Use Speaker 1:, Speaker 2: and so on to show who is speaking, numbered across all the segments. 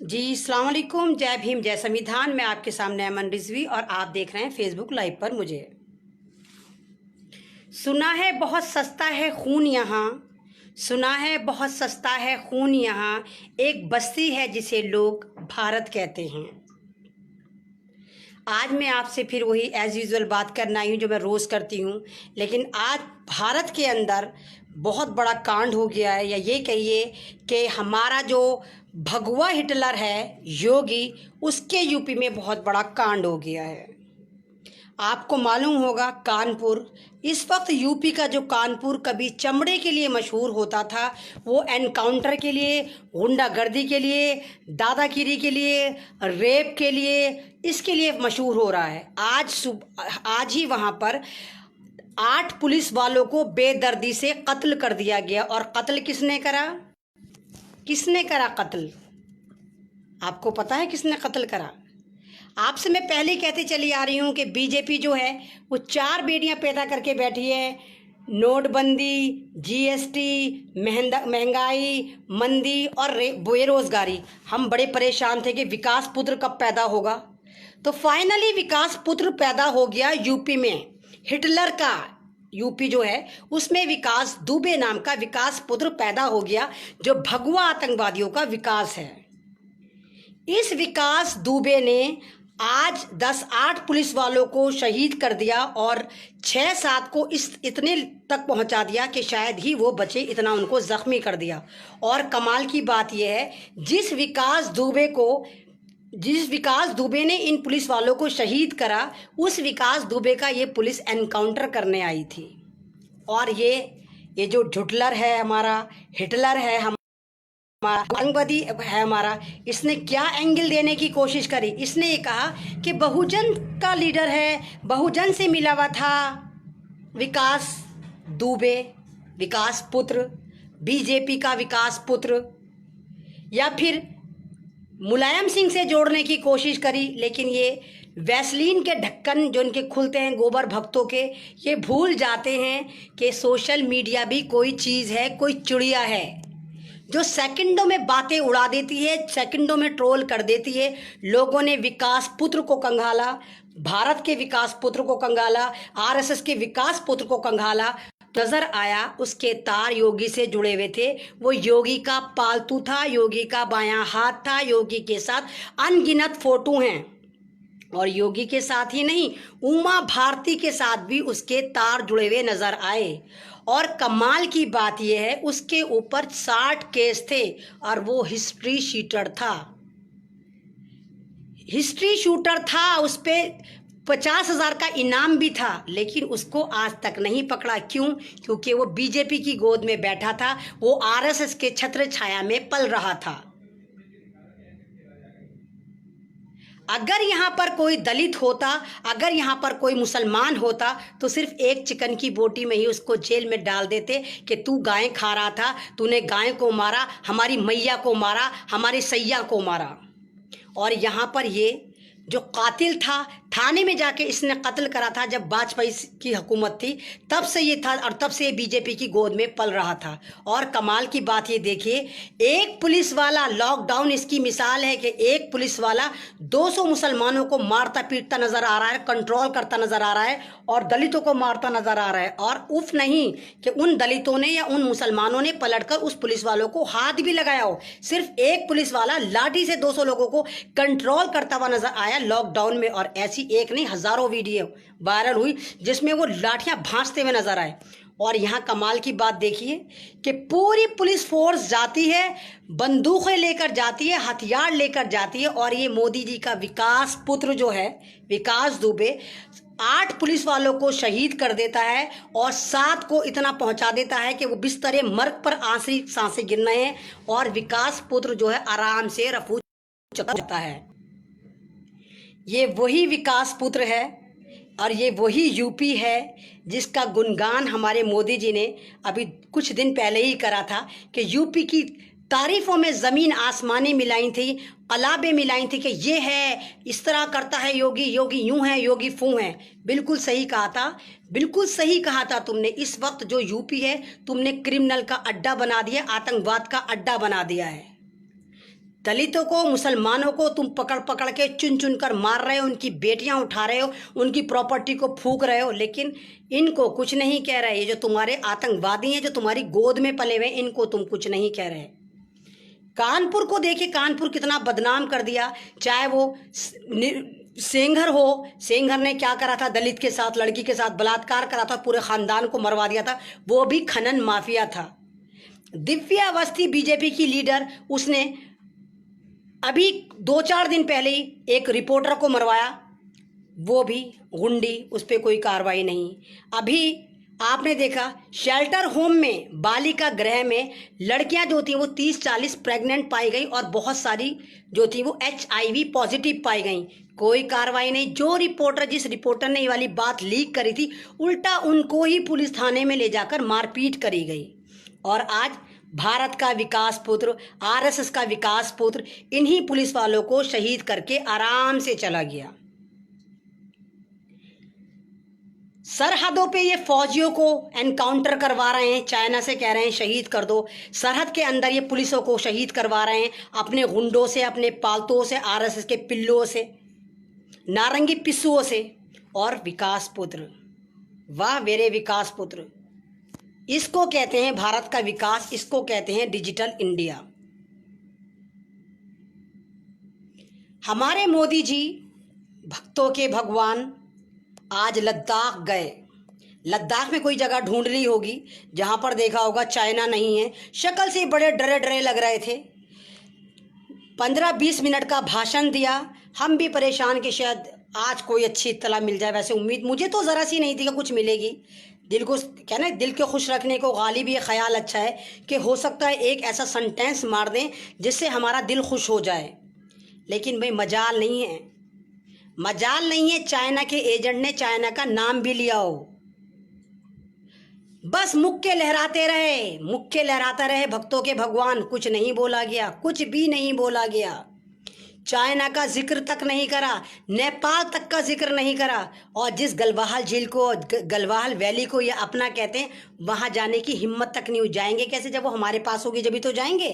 Speaker 1: जी अस्सलाम वालेकुम, जय भीम जय संविधान। मैं आपके सामने अमन रिजवी और आप देख रहे हैं फेसबुक लाइव पर मुझे। सुना है बहुत सस्ता है खून यहाँ, सुना है बहुत सस्ता है खून यहाँ, एक बस्ती है जिसे लोग भारत कहते हैं। आज मैं आपसे फिर वही एज़ यूजुअल बात करना आई हूँ जो मैं रोज़ करती हूँ, लेकिन आज भारत के अंदर बहुत बड़ा कांड हो गया है, या ये कहिए कि हमारा जो भगवा हिटलर है योगी, उसके यूपी में बहुत बड़ा कांड हो गया है। आपको मालूम होगा कानपुर, इस वक्त यूपी का जो कानपुर कभी चमड़े के लिए मशहूर होता था, वो एनकाउंटर के लिए, गुंडागर्दी के लिए, दादागिरी के लिए, रेप के लिए, इसके लिए मशहूर हो रहा है। आज ही वहाँ पर 8 पुलिस वालों को बेदर्दी से कत्ल कर दिया गया। और कत्ल किसने करा? किसने करा कत्ल? आपको पता है किसने कत्ल करा? आपसे मैं पहले कहते चली आ रही हूँ कि बीजेपी जो है वो 4 बेटियां पैदा करके बैठी है। नोटबंदी, जीएसटी, महंगाई, मंदी और बेरोजगारी। हम बड़े परेशान थे कि विकास पुत्र कब पैदा होगा, तो फाइनली विकास पुत्र पैदा हो गया यूपी में। हिटलर का यूपी जो है उसमें विकास दुबे नाम का विकास पुत्र पैदा हो गया, जो भगवा आतंकवादियों का विकास है। इस विकास दुबे ने आज 10-8 पुलिस वालों को शहीद कर दिया और 6-7 को इतने तक पहुंचा दिया कि शायद ही वो बचे, इतना उनको जख्मी कर दिया। और कमाल की बात यह है, जिस विकास दुबे ने इन पुलिस वालों को शहीद करा, उस विकास दुबे का ये पुलिस एनकाउंटर करने आई थी। और ये जो हिटलर है हमारा, आतंकवादी है हमारा, इसने क्या एंगल देने की कोशिश करी? इसने ये कहा कि बहुजन का लीडर है, बहुजन से मिला हुआ था विकास दुबे, विकास पुत्र, बीजेपी का विकास पुत्र, या फिर मुलायम सिंह से जोड़ने की कोशिश करी। लेकिन ये वैसलीन के ढक्कन जो इनके खुलते हैं गोबर भक्तों के, ये भूल जाते हैं कि सोशल मीडिया भी कोई चीज़ है, कोई चिड़िया है जो सेकंडों में बातें उड़ा देती है, सेकंडों में ट्रोल कर देती है। लोगों ने विकास पुत्र को कंगाला, भारत के विकास पुत्र को कंगाला, आरएसएस के विकास पुत्र को कंगाला। नजर आया उसके तार योगी से जुड़े हुए थे, वो योगी का पालतू था, योगी का बायां हाथ था, योगी के साथ अनगिनत फोटो हैं। और योगी के साथ ही नहीं, उमा भारती के साथ भी उसके तार जुड़े हुए नजर आए। और कमाल की बात यह है, उसके ऊपर 60 केस थे और वो हिस्ट्री शीटर था। उस पर 50,000 का इनाम भी था, लेकिन उसको आज तक नहीं पकड़ा। क्यों? क्योंकि वो बीजेपी की गोद में बैठा था, वो आरएसएस के छत्र छाया में पल रहा था। अगर यहाँ पर कोई दलित होता, अगर यहाँ पर कोई मुसलमान होता, तो सिर्फ एक चिकन की बोटी में ही उसको जेल में डाल देते कि तू गाय खा रहा था, तूने गाय को मारा, हमारी मैया को मारा, हमारी सैया को मारा। और यहाँ पर ये जो कातिल था, थाने में जाके इसने कत्ल करा था जब वाजपेयी की हुकूमत थी, तब से ये था और तब से ये बीजेपी की गोद में पल रहा था। और कमाल की बात ये देखिए, एक पुलिस वाला, लॉकडाउन इसकी मिसाल है कि एक पुलिस वाला 200 मुसलमानों को मारता पीटता नजर आ रहा है, कंट्रोल करता नजर आ रहा है और दलितों को मारता नजर आ रहा है। और उफ नहीं कि उन दलितों ने या उन मुसलमानों ने पलटकर उस पुलिस वालों को हाथ भी लगाया हो। सिर्फ एक पुलिस वाला लाठी से 200 लोगों को कंट्रोल करता हुआ नजर आया लॉकडाउन में। और ऐसी एक नहीं, हजारों वीडियो वायरल हुई जिसमें वो लाठियां भांजते हुए नजर आए। और यहाँ कमाल की बात देखिए कि पूरी पुलिस फोर्स जाती है, बंदूकें लेकर जाती है, हथियार लेकर जाती है। और ये मोदी जी का विकास पुत्र जो है विकास दुबे 8 पुलिस वालों को शहीद कर देता है और 7 को इतना पहुंचा देता है कि वो बिस्तरे मर्ग पर आखिरी सांसें गिन रहे हैं, और विकास पुत्र जो है आराम से रफू जाता है। ये वही विकास पुत्र है और ये वही यूपी है जिसका गुणगान हमारे मोदी जी ने अभी कुछ दिन पहले ही करा था कि यूपी की तारीफों में ज़मीन आसमानी मिलाई थी, कलाबें मिलाई थी कि ये है, इस तरह करता है योगी, योगी यूं है, योगी फू है। बिल्कुल सही कहा था, बिल्कुल सही कहा था तुमने। इस वक्त जो यूपी है, तुमने क्रिमिनल का अड्डा बना दिया, आतंकवाद का अड्डा बना दिया है। दलितों को, मुसलमानों को तुम पकड़ पकड़ के चुन चुन कर मार रहे हो, उनकी बेटियां उठा रहे हो, उनकी प्रॉपर्टी को फूंक रहे हो, लेकिन इनको कुछ नहीं कह रहे। ये जो तुम्हारे आतंकवादी हैं, जो तुम्हारी गोद में पले हुए, इनको तुम कुछ नहीं कह रहे। कानपुर को देखिए, कानपुर कितना बदनाम कर दिया। चाहे वो सेंगर हो, सेंगर ने क्या करा था, दलित के साथ, लड़की के साथ बलात्कार करा था, पूरे खानदान को मरवा दिया था, वो भी खनन माफिया था। दिव्या अवस्थी बीजेपी की लीडर, उसने अभी 2-4 दिन पहले ही एक रिपोर्टर को मरवाया, वो भी गुंडी, उस पर कोई कार्रवाई नहीं। अभी आपने देखा शेल्टर होम में, बालिका गृह में लड़कियां जो थी वो 30-40 प्रेग्नेंट पाई गई और बहुत सारी जो थी वो HIV पॉजिटिव पाई गई। कोई कार्रवाई नहीं। जो रिपोर्टर, जिस रिपोर्टर ने ये वाली बात लीक करी थी, उल्टा उनको ही पुलिस थाने में ले जाकर मारपीट करी गई। और आज भारत का विकास पुत्र, RSS का विकास पुत्र इन्हीं पुलिस वालों को शहीद करके आराम से चला गया। सरहदों पे ये फौजियों को एनकाउंटर करवा रहे हैं, चाइना से कह रहे हैं शहीद कर दो। सरहद के अंदर ये पुलिसों को शहीद करवा रहे हैं, अपने गुंडों से, अपने पालतुओं से, RSS के पिल्लुओं से, नारंगी पिस्सुओं से। और विकास पुत्र, वाह मेरे विकास पुत्र, इसको कहते हैं भारत का विकास, इसको कहते हैं डिजिटल इंडिया। हमारे मोदी जी भक्तों के भगवान आज लद्दाख गए। लद्दाख में कोई जगह ढूंढ ली होगी जहां पर देखा होगा चाइना नहीं है। शक्ल से बड़े डरे डरे लग रहे थे। 15-20 मिनट का भाषण दिया। हम भी परेशान कि शायद आज कोई अच्छी इत्तला मिल जाए। वैसे उम्मीद मुझे तो ज़रा सी नहीं थी कि कुछ मिलेगी। दिल को कहना, दिल को खुश रखने को गालिब ये ख्याल अच्छा है कि हो सकता है एक ऐसा सेंटेंस मार दें जिससे हमारा दिल खुश हो जाए। लेकिन भाई मजाल नहीं है, मजाल नहीं है। चाइना के एजेंट ने चाइना का नाम भी लिया हो, बस मुक्के लहराते रहे, मुक्के लहराता रहे भक्तों के भगवान। कुछ नहीं बोला गया, कुछ भी नहीं बोला गया। चाइना का जिक्र तक नहीं करा, नेपाल तक का जिक्र नहीं करा। और जिस गलवाहल झील को, गलवाहल वैली को ये अपना कहते हैं, वहां जाने की हिम्मत तक नहीं। जाएंगे कैसे? जब वो हमारे पास होगी जब तो जाएंगे।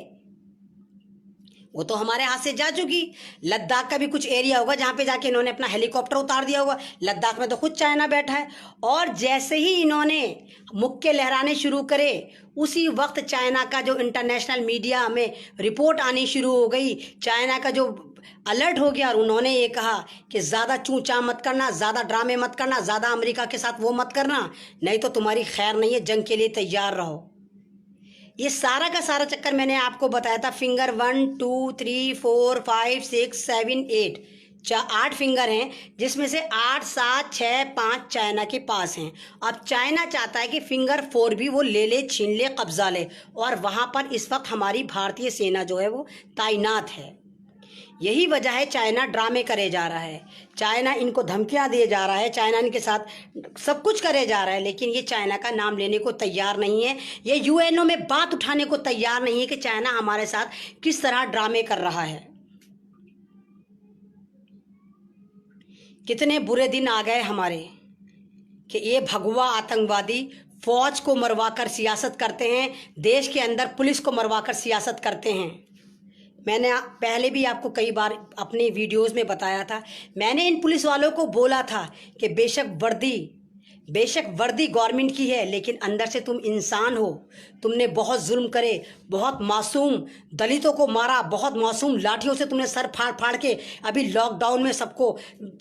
Speaker 1: वो तो हमारे हाथ से जा चुकी। लद्दाख का भी कुछ एरिया होगा जहाँ पे जाके इन्होंने अपना हेलीकॉप्टर उतार दिया होगा। लद्दाख में तो खुद चाइना बैठा है। और जैसे ही इन्होंने मुक्के लहराने शुरू करे, उसी वक्त चाइना का जो इंटरनेशनल मीडिया में रिपोर्ट आनी शुरू हो गई, चाइना का जो अलर्ट हो गया। और उन्होंने ये कहा कि ज़्यादा चूँ-चाँ मत करना, ज़्यादा ड्रामे मत करना, ज़्यादा अमेरिका के साथ वो मत करना, नहीं तो तुम्हारी खैर नहीं है, जंग के लिए तैयार रहो। ये सारा का सारा चक्कर मैंने आपको बताया था। फिंगर 1 2 3 4 5 6 7 8 8 फिंगर हैं, जिसमें से 8 7 6 5 चाइना के पास हैं। अब चाइना चाहता है कि फिंगर 4 भी वो ले ले, छीन ले, कब्जा ले। और वहाँ पर इस वक्त हमारी भारतीय सेना जो है वो तैनात है। यही वजह है चाइना ड्रामे करे जा रहा है, चाइना इनको धमकियां दिए जा रहा है, चाइना इनके साथ सब कुछ करे जा रहा है। लेकिन ये चाइना का नाम लेने को तैयार नहीं है। ये यूएनओ में बात उठाने को तैयार नहीं है कि चाइना हमारे साथ किस तरह ड्रामे कर रहा है। कितने बुरे दिन आ गए हमारे कि ये भगवा आतंकवादी फौज को मरवाकर सियासत करते हैं, देश के अंदर पुलिस को मरवाकर सियासत करते हैं। मैंने पहले भी आपको कई बार अपने वीडियोस में बताया था। मैंने इन पुलिस वालों को बोला था कि बेशक वर्दी गवर्नमेंट की है, लेकिन अंदर से तुम इंसान हो। तुमने बहुत जुल्म करे, बहुत मासूम दलितों को मारा, बहुत मासूम लाठियों से तुमने सर फाड़ फाड़ के अभी लॉकडाउन में सबको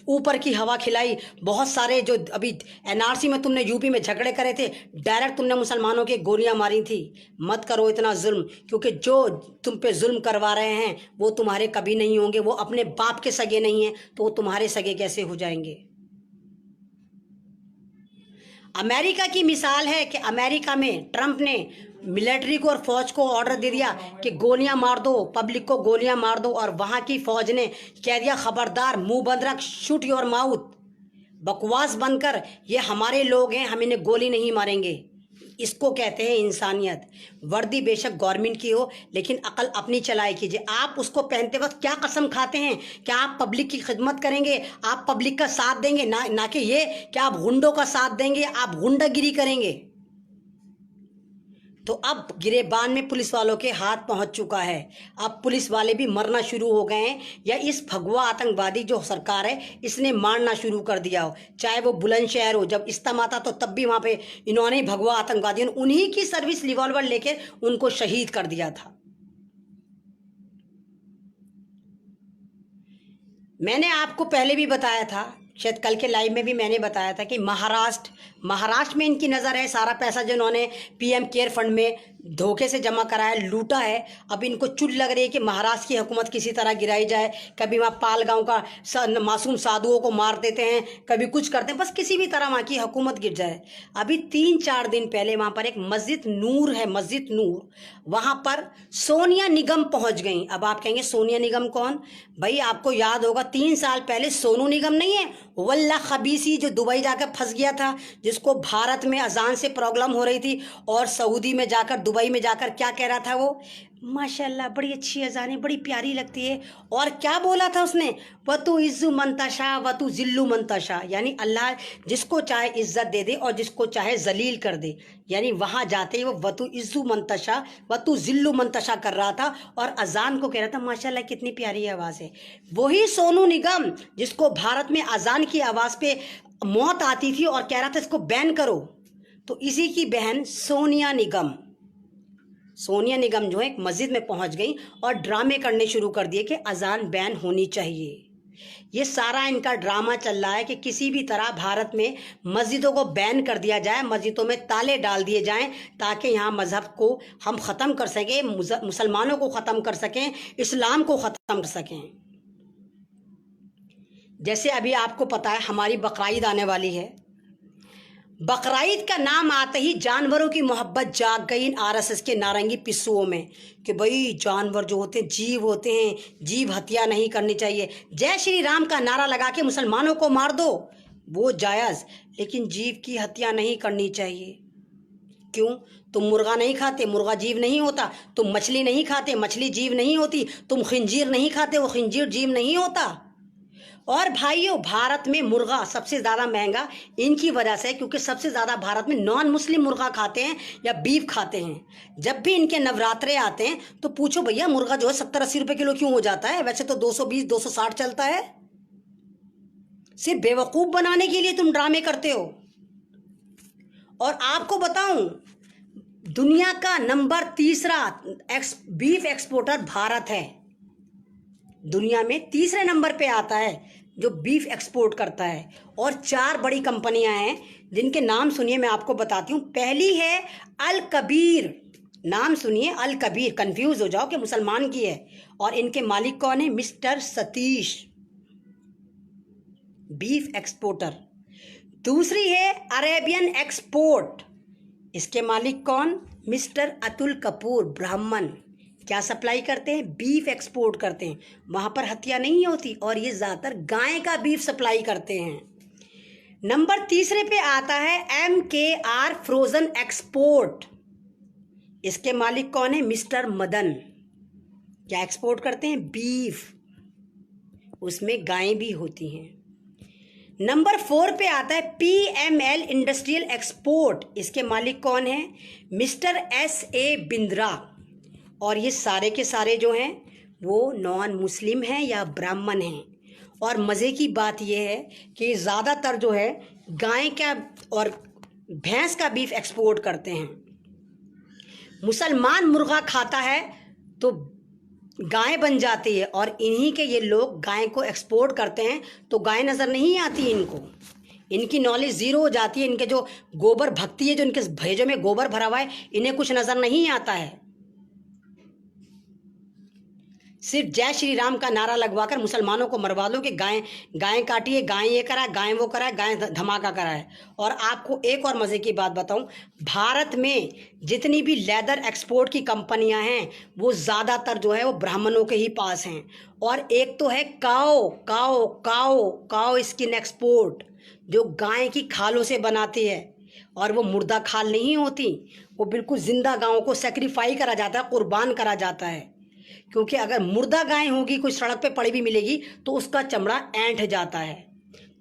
Speaker 1: ऊपर की हवा खिलाई। बहुत सारे जो अभी NRC में तुमने यूपी में झगड़े करे थे, डायरेक्ट तुमने मुसलमानों के गोलियां मारी थी। मत करो इतना जुल्म, क्योंकि जो तुम पे जुल्म करवा रहे हैं वो तुम्हारे कभी नहीं होंगे। वो अपने बाप के सगे नहीं हैं तो वो तुम्हारे सगे कैसे हो जाएंगे? अमेरिका की मिसाल है कि अमेरिका में ट्रंप ने मिलिट्री को और फौज को ऑर्डर दे दिया कि गोलियां मार दो, पब्लिक को गोलियां मार दो। और वहां की फौज ने कह दिया खबरदार, मुंह बंद रख, शूट योर माउथ, बकवास बंद कर, ये हमारे लोग हैं, हम इन्हें गोली नहीं मारेंगे। इसको कहते हैं इंसानियत। वर्दी बेशक गवर्नमेंट की हो, लेकिन अकल अपनी चलाए कीजिए। आप उसको पहनते वक्त क्या कसम खाते हैं? क्या आप पब्लिक की खिदमत करेंगे? आप पब्लिक का साथ देंगे? ना कि ये क्या आप गुंडों का साथ देंगे, आप गुंडागिरी करेंगे? तो अब गिरेबान में पुलिस वालों के हाथ पहुंच चुका है। अब पुलिस वाले भी मरना शुरू हो गए हैं, या इस भगवा आतंकवादी जो सरकार है इसने मारना शुरू कर दिया हो। चाहे वो बुलंदशहर हो, जब इस्लामा था तो तब भी वहाँ पे इन्होंने भगवा आतंकवादियों ने उन्हीं की सर्विस रिवॉल्वर लेकर उनको शहीद कर दिया था। मैंने आपको पहले भी बताया था, शायद कल के लाइव में भी मैंने बताया था कि महाराष्ट्र में इनकी नज़र है। सारा पैसा जो इन्होंने पीएम केयर फंड में धोखे से जमा कराया, लूटा है, अब इनको चुल लग रही है कि महाराष्ट्र की हुकूमत किसी तरह गिराई जाए। कभी वहाँ पाल गाँव का मासूम साधुओं को मार देते हैं, कभी कुछ करते हैं, बस किसी भी तरह वहाँ की हुकूमत गिर जाए। अभी 3-4 दिन पहले वहाँ पर एक मस्जिद नूर है, मस्जिद नूर, वहाँ पर सोनिया निगम पहुँच गई। अब आप कहेंगे सोनिया निगम कौन? भाई आपको याद होगा 3 साल पहले सोनू निगम नहीं है, वल्ला खबीसी जो दुबई जाकर फंस गया था, जिसको भारत में अजान से प्रॉब्लम हो रही थी और सऊदी में जाकर, दुबई में जाकर क्या कह रहा था वो, माशाल्लाह बड़ी अच्छी अजानें, बड़ी प्यारी लगती है। और क्या बोला था उसने, वतु इज्जु मंतशा वतु जिल्लु मंतशा, यानी अल्लाह जिसको चाहे इज्जत दे दे और जिसको चाहे जलील कर दे। यानी वहाँ जाते ही वो वतु इज्जु मंतशा वतु जिल्लु मंतशा कर रहा था और अजान को कह रहा था माशाल्लाह कितनी प्यारी आवाज़ है। वही सोनू निगम जिसको भारत में अजान की आवाज़ पे मौत आती थी और कह रहा था इसको बैन करो, तो इसी की बहन सोनिया निगम जो है एक मस्जिद में पहुंच गई और ड्रामे करने शुरू कर दिए कि अजान बैन होनी चाहिए। ये सारा इनका ड्रामा चल रहा है कि किसी भी तरह भारत में मस्जिदों को बैन कर दिया जाए, मस्जिदों में ताले डाल दिए जाएं, ताकि यहाँ मज़हब को हम ख़त्म कर सकें, मुसलमानों को ख़त्म कर सकें, इस्लाम को ख़त्म कर सकें। जैसे अभी आपको पता है हमारी बकरीद आने वाली है। बकरीद का नाम आते ही जानवरों की मोहब्बत जाग गई इन आरएसएस के नारंगी पिस्सुओं में कि भाई जानवर जो होते हैं जीव होते हैं, जीव हत्या नहीं करनी चाहिए। जय श्री राम का नारा लगा के मुसलमानों को मार दो, वो जायज़, लेकिन जीव की हत्या नहीं करनी चाहिए। क्यों? तुम मुर्गा नहीं खाते, मुर्गा जीव नहीं होता। तुम मछली नहीं खाते, मछली जीव नहीं होती। तुम खिंजीर नहीं खाते, वो खिंजीर जीव नहीं होता। और भाइयों, भारत में मुर्गा सबसे ज़्यादा महंगा इनकी वजह से, क्योंकि सबसे ज़्यादा भारत में नॉन मुस्लिम मुर्गा खाते हैं या बीफ खाते हैं। जब भी इनके नवरात्रे आते हैं तो पूछो भैया मुर्गा जो है 70-80 रुपये किलो क्यों हो जाता है? वैसे तो 220-260 चलता है। सिर्फ बेवकूफ़ बनाने के लिए तुम ड्रामे करते हो। और आपको बताऊं, दुनिया का नंबर 3 बीफ एक्सपोर्टर भारत है। दुनिया में 3 नंबर पे आता है जो बीफ एक्सपोर्ट करता है। और 4 बड़ी कंपनियां हैं जिनके नाम सुनिए, मैं आपको बताती हूँ। पहली है अल कबीर, नाम सुनिए, अल कबीर, कंफ्यूज हो जाओ कि मुसलमान की है। और इनके मालिक कौन है? Mister Satish, beef exporter. दूसरी है अरेबियन एक्सपोर्ट, इसके मालिक कौन? मिस्टर अतुल कपूर, ब्राह्मण। क्या सप्लाई करते हैं? बीफ एक्सपोर्ट करते हैं। वहाँ पर हत्या नहीं होती और ये ज़्यादातर गाय का बीफ सप्लाई करते हैं। नंबर 3 पे आता है MKR फ्रोजन एक्सपोर्ट, इसके मालिक कौन है? मिस्टर मदन। क्या एक्सपोर्ट करते हैं? बीफ, उसमें गायें भी होती हैं। नंबर 4 पे आता है PML इंडस्ट्रियल एक्सपोर्ट, इसके मालिक कौन है? Mister SA Bindra. और ये सारे के सारे जो हैं वो नॉन मुस्लिम हैं या ब्राह्मण हैं। और मज़े की बात यह है कि ज़्यादातर जो है गाय का और भैंस का बीफ एक्सपोर्ट करते हैं। मुसलमान मुर्गा खाता है तो गाय बन जाती है, और इन्हीं के ये लोग गाय को एक्सपोर्ट करते हैं तो गाय नज़र नहीं आती इनको। इनकी नॉलेज ज़ीरो हो जाती है। इनके जो गोबर भक्ति है, जो इनके भेजों में गोबर भरा हुआ है, इन्हें कुछ नज़र नहीं आता है। सिर्फ जय श्री राम का नारा लगवाकर मुसलमानों को मरवा दो कि गाय काटी है, गाय ये करा है, गाय वो करा है, गाय धमाका करा है। और आपको एक और मज़े की बात बताऊं, भारत में जितनी भी लेदर एक्सपोर्ट की कंपनियां हैं वो ज़्यादातर जो है वो ब्राह्मणों के ही पास हैं। और एक तो है काओ स्किन एक्सपोर्ट, जो गाय की खालों से बनाती है, और वो मुर्दा खाल नहीं होती, वो बिल्कुल जिंदा गायों को सेक्रीफाई करा जाता है, कुर्बान करा जाता है। क्योंकि अगर मुर्दा गाय होगी, कोई सड़क पे पड़ी भी मिलेगी तो उसका चमड़ा ऐंठ जाता है।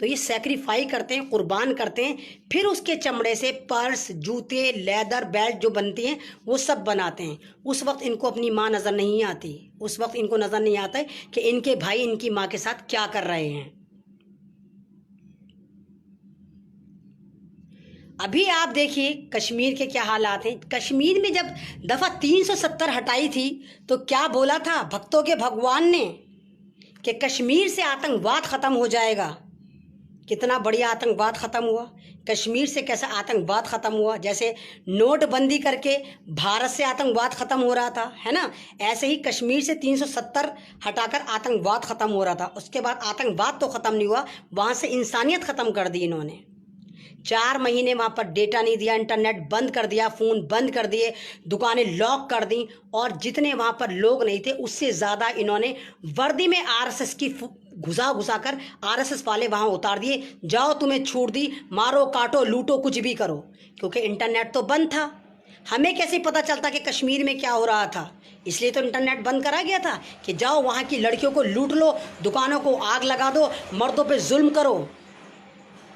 Speaker 1: तो ये सेक्रीफाई करते हैं, कुर्बान करते हैं, फिर उसके चमड़े से पर्स, जूते, लेदर, बेल्ट जो बनती हैं वो सब बनाते हैं। उस वक्त इनको अपनी माँ नज़र नहीं आती, उस वक्त इनको नज़र नहीं आता है कि इनके भाई इनकी माँ के साथ क्या कर रहे हैं। अभी आप देखिए कश्मीर के क्या हालात हैं। कश्मीर में जब दफ़ा 370 हटाई थी तो क्या बोला था भक्तों के भगवान ने कि कश्मीर से आतंकवाद ख़त्म हो जाएगा। कितना बढ़िया आतंकवाद ख़त्म हुआ। कश्मीर से कैसा आतंकवाद ख़त्म हुआ, जैसे नोटबंदी करके भारत से आतंकवाद ख़त्म हो रहा था, है ना, ऐसे ही कश्मीर से 370 हटाकर आतंकवाद ख़त्म हो रहा था। उसके बाद आतंकवाद तो ख़त्म नहीं हुआ, वहाँ से इंसानियत ख़त्म कर दी इन्होंने। 4 महीने वहाँ पर डेटा नहीं दिया, इंटरनेट बंद कर दिया, फ़ोन बंद कर दिए, दुकानें लॉक कर दी, और जितने वहाँ पर लोग नहीं थे उससे ज़्यादा इन्होंने वर्दी में आरएसएस की घुसा कर आरएसएस वाले वहाँ उतार दिए। जाओ तुम्हें छूट दी, मारो काटो लूटो कुछ भी करो, क्योंकि इंटरनेट तो बंद था। हमें कैसे पता चलता कि कश्मीर में क्या हो रहा था? इसलिए तो इंटरनेट बंद करा गया था कि जाओ वहाँ की लड़कियों को लूट लो, दुकानों को आग लगा दो, मर्दों पे जुल्म करो,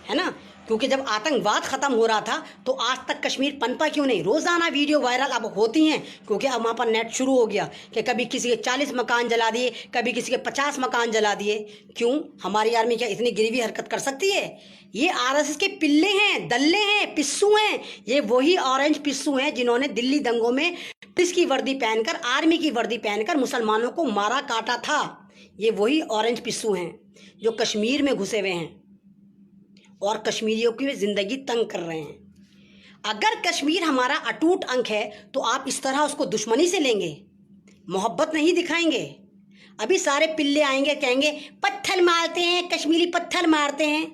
Speaker 1: है ना। क्योंकि जब आतंकवाद ख़त्म हो रहा था तो आज तक कश्मीर पनपा क्यों नहीं? रोज़ाना वीडियो वायरल अब होती हैं, क्योंकि अब वहाँ पर नेट शुरू हो गया कि कभी किसी के 40 मकान जला दिए, कभी किसी के 50 मकान जला दिए। क्यों? हमारी आर्मी क्या इतनी गिरवी हरकत कर सकती है? ये आरएसएस के पिल्ले हैं, दल्ले हैं, पिस्सू हैं। ये वही ऑरेंज पिस्सू हैं जिन्होंने दिल्ली दंगों में पुलिस की वर्दी पहनकर, आर्मी की वर्दी पहनकर मुसलमानों को मारा काटा था। ये वही ऑरेंज पिस्सू हैं जो कश्मीर में घुसे हुए हैं और कश्मीरियों की ज़िंदगी तंग कर रहे हैं। अगर कश्मीर हमारा अटूट अंग है तो आप इस तरह उसको दुश्मनी से लेंगे, मोहब्बत नहीं दिखाएंगे। अभी सारे पिल्ले आएंगे, कहेंगे पत्थर मारते हैं, कश्मीरी पत्थर मारते हैं।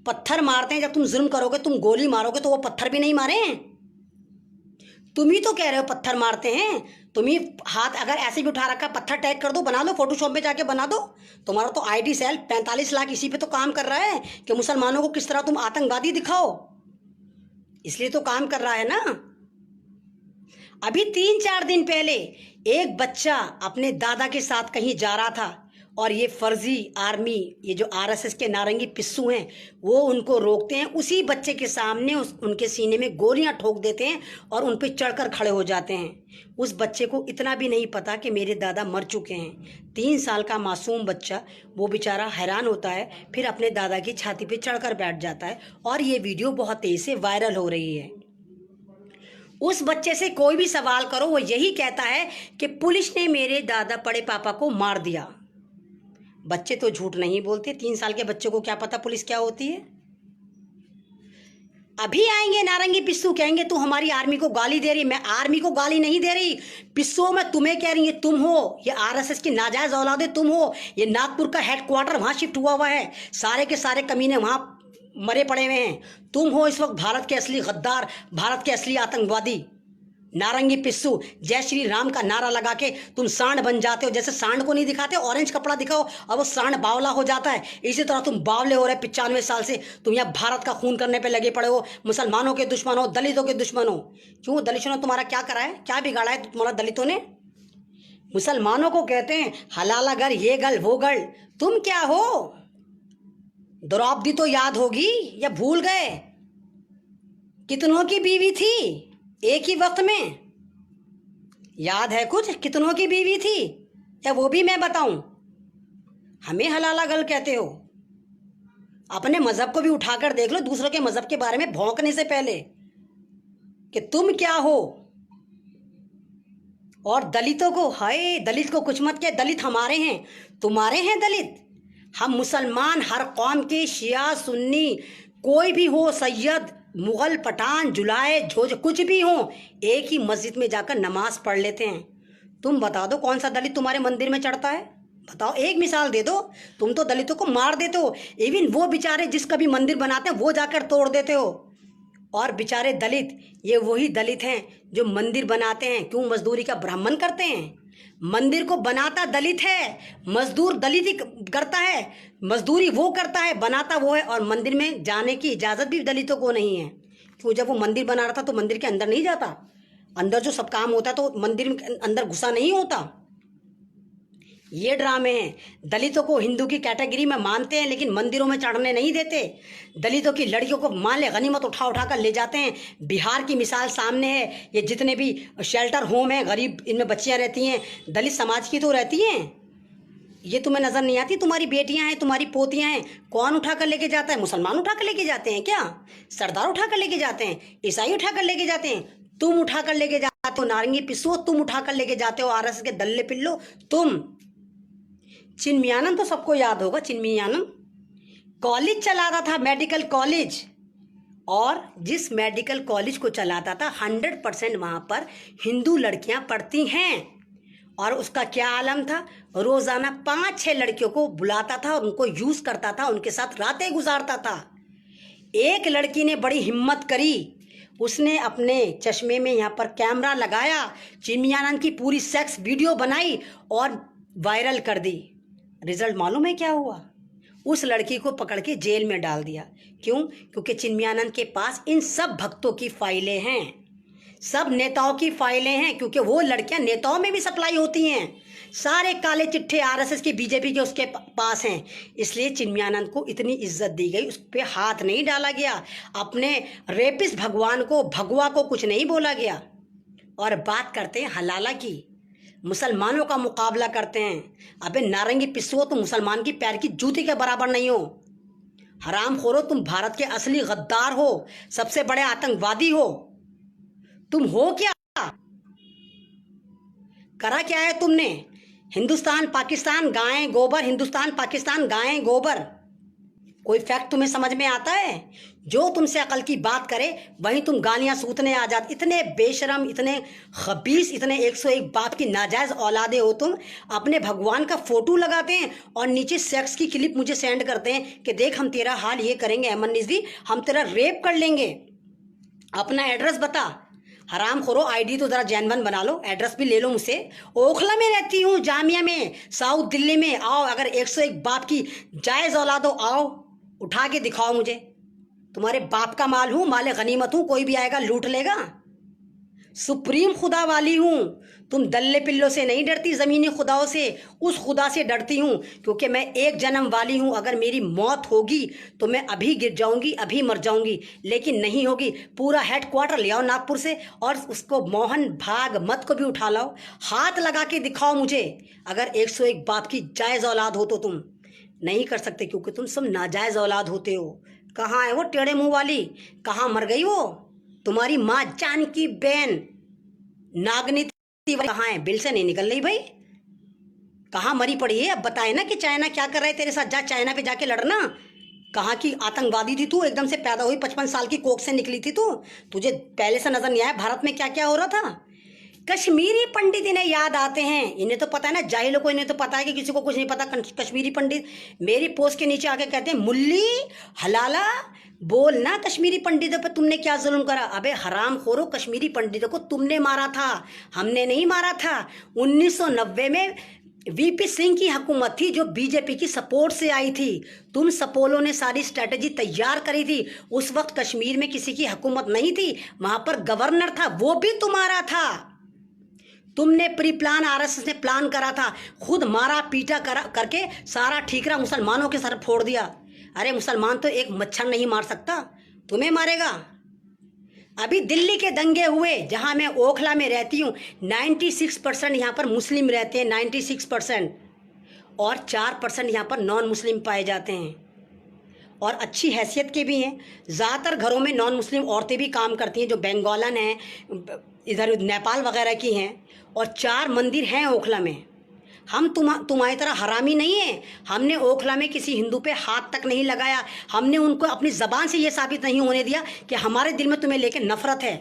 Speaker 1: पत्थर मारते हैं, जब तुम जुल्म करोगे, तुम गोली मारोगे तो वो पत्थर भी नहीं मारे हैं। तुम ही तो कह रहे हो पत्थर मारते हैं। तुम ही हाथ अगर ऐसे भी उठा रखा, पत्थर टैग कर दो, बना लो, फोटोशॉप में जाके बना दो। तुम्हारा तो आईटी सेल 45 लाख इसी पे तो काम कर रहा है कि मुसलमानों को किस तरह तुम आतंकवादी दिखाओ, इसलिए तो काम कर रहा है ना। अभी 3-4 दिन पहले एक बच्चा अपने दादा के साथ कहीं जा रहा था और ये फर्जी आर्मी, ये जो आरएसएस के नारंगी पिस्सू हैं, वो उनको रोकते हैं। उसी बच्चे के सामने उनके सीने में गोलियां ठोक देते हैं और उन पर चढ़कर खड़े हो जाते हैं। उस बच्चे को इतना भी नहीं पता कि मेरे दादा मर चुके हैं। 3 साल का मासूम बच्चा, वो बेचारा हैरान होता है, फिर अपने दादा की छाती पे चढ़कर बैठ जाता है और ये वीडियो बहुत तेज़ से वायरल हो रही है। उस बच्चे से कोई भी सवाल करो, वो यही कहता है कि पुलिस ने मेरे दादा बड़े पापा को मार दिया। बच्चे तो झूठ नहीं बोलते। 3 साल के बच्चे को क्या पता पुलिस क्या होती है? अभी आएंगे नारंगी पिस्सू, कहेंगे तू हमारी आर्मी को गाली दे रही। मैं आर्मी को गाली नहीं दे रही, पिस्सू मैं तुम्हें कह रही है। तुम हो ये आरएसएस की नाजायज औलादे, तुम हो। ये नागपुर का हेडक्वार्टर वहां शिफ्ट हुआ है, सारे के सारे कमीने वहां मरे पड़े हुए हैं। तुम हो इस वक्त भारत के असली गद्दार, भारत के असली आतंकवादी, नारंगी पिस्सू। जय श्री राम का नारा लगा के तुम सांड बन जाते हो। जैसे सांड को नहीं दिखाते, ऑरेंज कपड़ा दिखाओ और वो सांड बावला हो जाता है, इसी तरह तुम बावले हो रहे। 95 साल से तुम यहाँ भारत का खून करने पे लगे पड़े हो। मुसलमानों के दुश्मन हो, दलितों के दुश्मन हो। क्यों? दलितों ने तुम्हारा क्या करा है? क्या बिगाड़ा है तुम्हारा दलितों ने? मुसलमानों को कहते हैं हलाला घर, ये गल वो गल। तुम क्या हो? द्रौपदी तो याद होगी या भूल गए? कितनों की बीवी थी एक ही वक्त में? याद है कुछ कितनों की बीवी थी, या वो भी मैं बताऊं? हमें हलाला गल कहते हो। अपने मजहब को भी उठाकर देख लो, दूसरों के मजहब के बारे में भौंकने से पहले कि तुम क्या हो। और दलितों को, हाय दलित को कुछ मत कह, दलित हमारे हैं, तुम्हारे हैं दलित। हम मुसलमान हर कौम के, शिया सुन्नी कोई भी हो, सैयद मुगल पठान जुलाए झोज कुछ भी हो, एक ही मस्जिद में जाकर नमाज पढ़ लेते हैं। तुम बता दो कौन सा दलित तुम्हारे मंदिर में चढ़ता है? बताओ, एक मिसाल दे दो। तुम तो दलितों को मार देते हो, इवन वो बेचारे जिसका भी मंदिर बनाते हैं वो जाकर तोड़ देते हो। और बेचारे दलित, ये वही दलित हैं जो मंदिर बनाते हैं। क्यों? मजदूरी का ब्राह्मण करते हैं। मंदिर को बनाता दलित है, मजदूर दलित ही करता है। मजदूरी वो करता है, बनाता वो है, और मंदिर में जाने की इजाज़त भी दलितों को नहीं है। क्यों? जब वो मंदिर बना रहा था तो मंदिर के अंदर नहीं जाता, अंदर जो सब काम होता है तो मंदिर के अंदर घुसा नहीं होता। ये ड्रामे हैं। दलितों को हिंदू की कैटेगरी में मानते हैं लेकिन मंदिरों में चढ़ने नहीं देते। दलितों की लड़कियों को मान ले गनीमत उठा उठा कर ले जाते हैं। बिहार की मिसाल सामने है। ये जितने भी शेल्टर होम हैं गरीब, इनमें बच्चियां रहती हैं, दलित समाज की तो रहती हैं। ये तुम्हें नजर नहीं आती? तुम्हारी बेटियां हैं, तुम्हारी पोतियां हैं, कौन उठा कर लेके जाता है? मुसलमान उठा कर लेके जाते हैं क्या? सरदार उठा कर लेके जाते हैं? ईसाई उठा कर लेके जाते हैं? तुम उठा कर लेके जाते हो नारंगी पिस्सो, तुम उठा कर लेके जाते हो आरएसएस के दल्ले पिल्लो तुम। चिन्मयानंद तो सबको याद होगा। चिन्मयानंद कॉलेज चलाता था, मेडिकल कॉलेज, और जिस मेडिकल कॉलेज को चलाता था 100% वहां पर हिंदू लड़कियां पढ़ती हैं। और उसका क्या आलम था? रोजाना 5-6 लड़कियों को बुलाता था और उनको यूज करता था, उनके साथ रातें गुजारता था। एक लड़की ने बड़ी हिम्मत करी, उसने अपने चश्मे में यहाँ पर कैमरा लगाया, चिन्मयानंद की पूरी सेक्स वीडियो बनाई और वायरल कर दी। रिजल्ट मालूम है क्या हुआ? उस लड़की को पकड़ के जेल में डाल दिया। क्यों? क्योंकि चिन्मयानंद के पास इन सब भक्तों की फाइलें हैं, सब नेताओं की फाइलें हैं, क्योंकि वो लड़कियां नेताओं में भी सप्लाई होती हैं। सारे काले चिट्ठे आरएसएस के, बीजेपी के उसके पास हैं। इसलिए चिन्मयानंद को इतनी इज्जत दी गई, उस पर हाथ नहीं डाला गया, अपने रेपिस्ट भगवान को, भगवा को कुछ नहीं बोला गया। और बात करते हैं हलाला की, मुसलमानों का मुकाबला करते हैं। अबे नारंगी पिस्सुओ, तुम मुसलमान की पैर की जूती के बराबर नहीं हो। हराम खोरो, तुम भारत के असली गद्दार हो, सबसे बड़े आतंकवादी हो। तुम हो क्या? करा क्या है तुमने? हिंदुस्तान पाकिस्तान गायें गोबर, हिंदुस्तान पाकिस्तान गायें गोबर। कोई फैक्ट तुम्हें समझ में आता है? जो तुमसे अकल की बात करे वहीं तुम गालियां सूतने आ जाते। इतने बेशरम, इतने खबीस, इतने 101 बाप की नाजायज औलादे हो तुम। अपने भगवान का फोटो लगाते हैं और नीचे सेक्स की क्लिप मुझे सेंड करते हैं कि देख हम तेरा हाल ये करेंगे अहमद निज़वी, हम तेरा रेप कर लेंगे। अपना एड्रेस बता। हराम खोरो, आईडी तो जरा जैनवन बना लो, एड्रेस भी ले लो मुझसे। ओखला में रहती हूँ, जामिया में, साउथ दिल्ली में। आओ, अगर 101 बाप की जायज औलाद हो, आओ उठा के दिखाओ मुझे। तुम्हारे बाप का माल हूँ, माले गनीमत हूँ, कोई भी आएगा लूट लेगा। सुप्रीम खुदा वाली हूँ। तुम दल्ले पिल्लों से नहीं डरती, ज़मीनी खुदाओं से, उस खुदा से डरती हूँ, क्योंकि मैं एक जन्म वाली हूँ। अगर मेरी मौत होगी तो मैं अभी गिर जाऊंगी, अभी मर जाऊंगी, लेकिन नहीं होगी। पूरा हेडक्वार्टर ले आओ नागपुर से और उसको मोहन भागमत को भी उठा लाओ, हाथ लगा के दिखाओ मुझे। अगर 101 बाप की जायज़ औलाद हो तो तुम नहीं कर सकते, क्योंकि तुम सब नाजायज़ औलाद होते हो। कहाँ है वो टेढ़े मुंह वाली? कहाँ मर गई वो तुम्हारी माँ जान की बहन नागनी? कहाँ है? बिल से नहीं निकल रही भाई, कहाँ मरी पड़ी है? अब बताए ना कि चाइना क्या कर रहा है तेरे साथ, जा चाइना पे जाके लड़ना। कहाँ की आतंकवादी थी तू? एकदम से पैदा हुई 55 साल की कोख से निकली थी तू। तुझे पहले से नजर नहीं आया भारत में क्या क्या हो रहा था? कश्मीरी पंडित इन्हें याद आते हैं, इन्हें तो पता है ना, जाहिलों को इन्हें तो पता है कि किसी को कुछ नहीं पता। कश्मीरी पंडित मेरी पोस्ट के नीचे आके कहते हैं मुल्ली हलाला बोल ना कश्मीरी पंडितों पर तुमने क्या जुल्म करा। अबे हराम खोरो, कश्मीरी पंडितों को तुमने मारा था, हमने नहीं मारा था। 1990 में वीपी सिंह की हुकूमत थी जो बीजेपी की सपोर्ट से आई थी। तुम सपोलों ने सारी स्ट्रेटेजी तैयार करी थी। उस वक्त कश्मीर में किसी की हुकूमत नहीं थी, वहां पर गवर्नर था, वो भी तुम्हारा था। तुमने प्री प्लान, आरएसएस ने प्लान करा था, खुद मारा पीटा करके सारा ठीकरा मुसलमानों के सर फोड़ दिया। अरे मुसलमान तो एक मच्छर नहीं मार सकता, तुम्हें मारेगा। अभी दिल्ली के दंगे हुए, जहां मैं ओखला में रहती हूँ, 96% यहाँ पर मुस्लिम रहते हैं, 96%, और 4% यहाँ पर नॉन मुस्लिम पाए जाते हैं, और अच्छी हैसियत के भी हैं। ज़्यादातर घरों में नॉन मुस्लिम औरतें भी काम करती हैं, जो बंगालन हैं, इधर नेपाल वगैरह की हैं, और 4 मंदिर हैं ओखला में। हम तुम्हारी तरह हरामी नहीं है। हमने ओखला में किसी हिंदू पे हाथ तक नहीं लगाया। हमने उनको अपनी ज़बान से ये साबित नहीं होने दिया कि हमारे दिल में तुम्हें लेके नफरत है।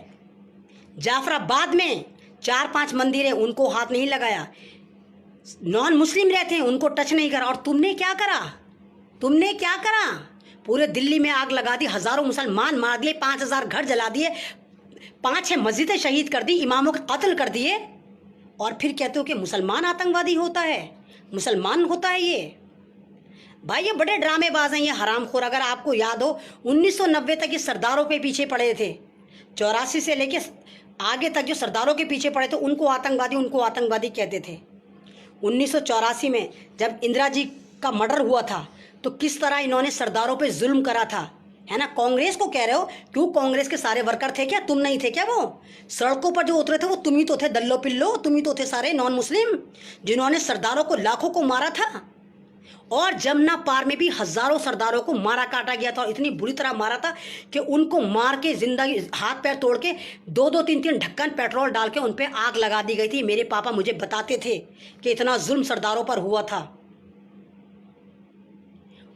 Speaker 1: जाफराबाद में 4-5 मंदिर हैं, उनको हाथ नहीं लगाया। नॉन मुस्लिम रहते हैं, उनको टच नहीं करा। और तुमने क्या करा? तुमने क्या करा? पूरे दिल्ली में आग लगा दी, हज़ारों मुसलमान मार दिए, 5000 घर जला दिए, 5-6 मस्जिदें शहीद कर दी, इमामों के कत्ल कर दिए, और फिर कहते हो कि मुसलमान आतंकवादी होता है, मुसलमान होता है ये। भाई ये बड़े ड्रामेबाज हैं ये हरामखोर। अगर आपको याद हो 1990 तक ये सरदारों पे पीछे पड़े थे, 84 से लेके आगे तक जो सरदारों के पीछे पड़े थे उनको आतंकवादी कहते थे। 1984 में जब इंदिरा जी का मर्डर हुआ था तो किस तरह इन्होंने सरदारों पे जुल्म करा था, है ना। कांग्रेस को कह रहे हो, क्यों कांग्रेस के सारे वर्कर थे क्या, तुम नहीं थे क्या? वो सड़कों पर जो उतरे थे वो तुम ही तो थे, दल्लो पिल्लो, तुम ही तो थे सारे नॉन मुस्लिम जिन्होंने सरदारों को लाखों को मारा था। और जमुना पार में भी हजारों सरदारों को मारा काटा गया था और इतनी बुरी तरह मारा था कि उनको मार के जिंदगी हाथ पैर तोड़ के 2-2 3-3 ढक्कन पेट्रोल डाल के उन पे आग लगा दी गई थी। मेरे पापा मुझे बताते थे कि इतना जुल्म सरदारों पर हुआ था।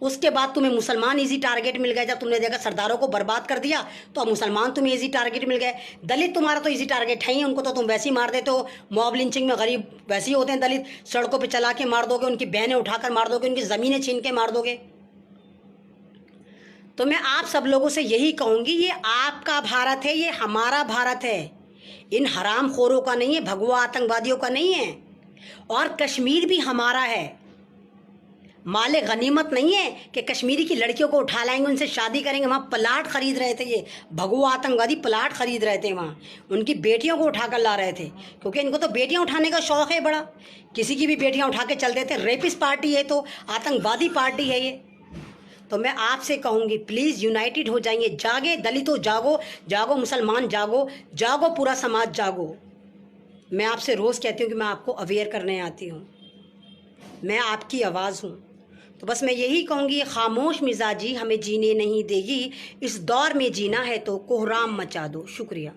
Speaker 1: उसके बाद तुम्हें मुसलमान इजी टारगेट मिल गए। जब तुमने देखा सरदारों को बर्बाद कर दिया तो अब मुसलमान तुम्हें इजी टारगेट मिल गए। दलित तुम्हारा तो इजी टारगेट है ही, उनको तो तुम वैसे ही मार देते हो। मॉब लिंचिंग में गरीब वैसे ही होते हैं दलित, सड़कों पे चला के मार दोगे, उनकी बहनें उठाकर मार दोगे, उनकी ज़मीनें छीन के मार दोगे। तो मैं आप सब लोगों से यही कहूँगी, ये आपका भारत है, ये हमारा भारत है, इन हरामखोरों का नहीं है, भगवा आतंकवादियों का नहीं है। और कश्मीर भी हमारा है, माले गनीमत नहीं है कि कश्मीरी की लड़कियों को उठा लाएंगे, उनसे शादी करेंगे। वहाँ प्लाट खरीद रहे थे, ये भगवा आतंकवादी प्लाट खरीद रहे थे, वहाँ उनकी बेटियों को उठाकर ला रहे थे, क्योंकि इनको तो बेटियाँ उठाने का शौक़ है बड़ा। किसी की भी बेटियाँ उठा के चल देते। रेपिस्ट पार्टी है तो आतंकवादी पार्टी है ये। तो मैं आपसे कहूँगी प्लीज़ यूनाइटेड हो जाइए, जागे दलितों, जागो जागो, मुसलमान जागो जागो, पूरा समाज जागो। मैं आपसे रोज़ कहती हूँ कि मैं आपको अवेयर करने आती हूँ, मैं आपकी आवाज़ हूँ। तो बस मैं यही कहूँगी, खामोश मिजाजी हमें जीने नहीं देगी, इस दौर में जीना है तो कोहराम मचा दो। शुक्रिया।